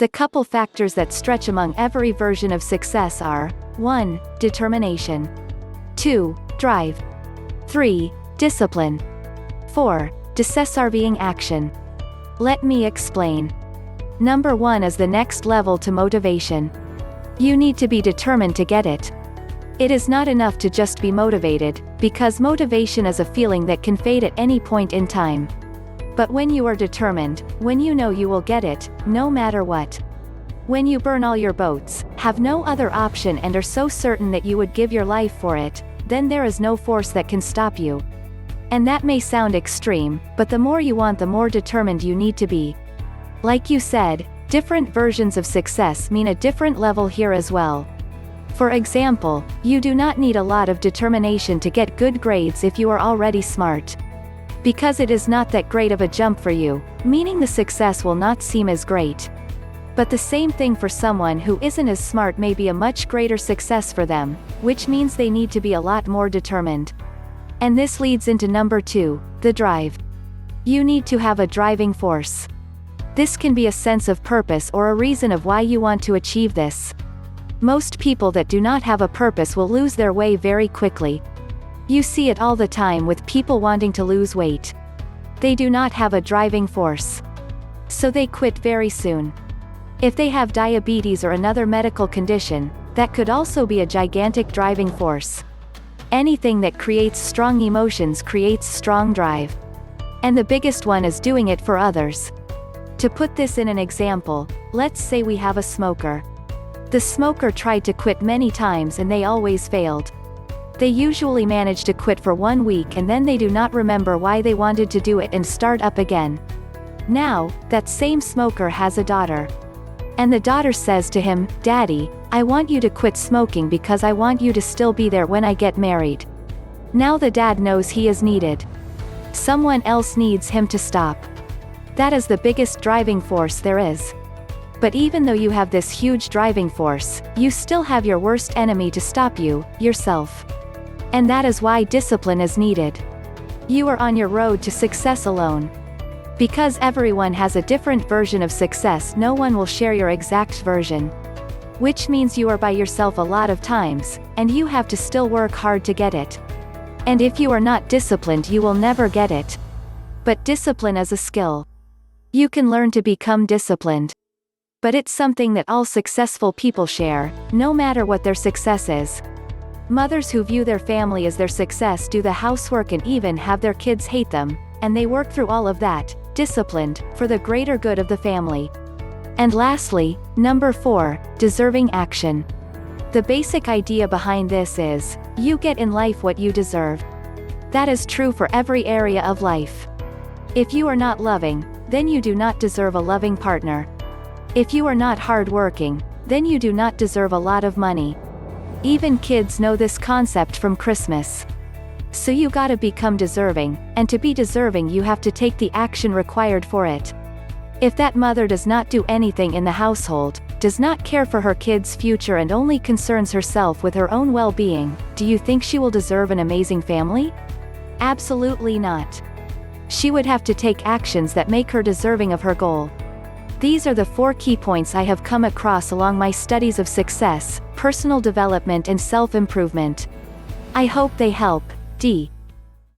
The couple factors that stretch among every version of success are 1. Determination. 2. Drive. 3. Discipline. 4. Decisive action. Let me explain. Number 1 is the next level to motivation. You need to be determined to get it. It is not enough to just be motivated, because motivation is a feeling that can fade at any point in time. But when you are determined, when you know you will get it, no matter what. When you burn all your boats, have no other option and are so certain that you would give your life for it, then there is no force that can stop you. And that may sound extreme, but the more you want, the more determined you need to be. Like you said, different versions of success mean a different level here as well. For example, you do not need a lot of determination to get good grades if you are already smart. Because it is not that great of a jump for you, meaning the success will not seem as great. But the same thing for someone who isn't as smart may be a much greater success for them, which means they need to be a lot more determined. And this leads into number 2, the drive. You need to have a driving force. This can be a sense of purpose or a reason of why you want to achieve this. Most people that do not have a purpose will lose their way very quickly. You see it all the time with people wanting to lose weight. They do not have a driving force. So they quit very soon. If they have diabetes or another medical condition, that could also be a gigantic driving force. Anything that creates strong emotions creates strong drive. And the biggest one is doing it for others. To put this in an example, let's say we have a smoker. The smoker tried to quit many times and they always failed. They usually manage to quit for 1 week and then they do not remember why they wanted to do it and start up again. Now, that same smoker has a daughter. And the daughter says to him, "Daddy, I want you to quit smoking because I want you to still be there when I get married." Now the dad knows he is needed. Someone else needs him to stop. That is the biggest driving force there is. But even though you have this huge driving force, you still have your worst enemy to stop you, yourself. And that is why discipline is needed. You are on your road to success alone. Because everyone has a different version of success, no one will share your exact version. Which means you are by yourself a lot of times, and you have to still work hard to get it. And if you are not disciplined, you will never get it. But discipline is a skill. You can learn to become disciplined. But it's something that all successful people share, no matter what their success is. Mothers who view their family as their success do the housework and even have their kids hate them, and they work through all of that, disciplined, for the greater good of the family. And lastly, number 4, deserving action. The basic idea behind this is, you get in life what you deserve. That is true for every area of life. If you are not loving, then you do not deserve a loving partner. If you are not hardworking, then you do not deserve a lot of money. Even kids know this concept from Christmas. So you gotta become deserving, and to be deserving you have to take the action required for it. If that mother does not do anything in the household, does not care for her kids' future and only concerns herself with her own well-being, do you think she will deserve an amazing family? Absolutely not. She would have to take actions that make her deserving of her goal. These are the 4 key points I have come across along my studies of success, personal development and self-improvement. I hope they help. D.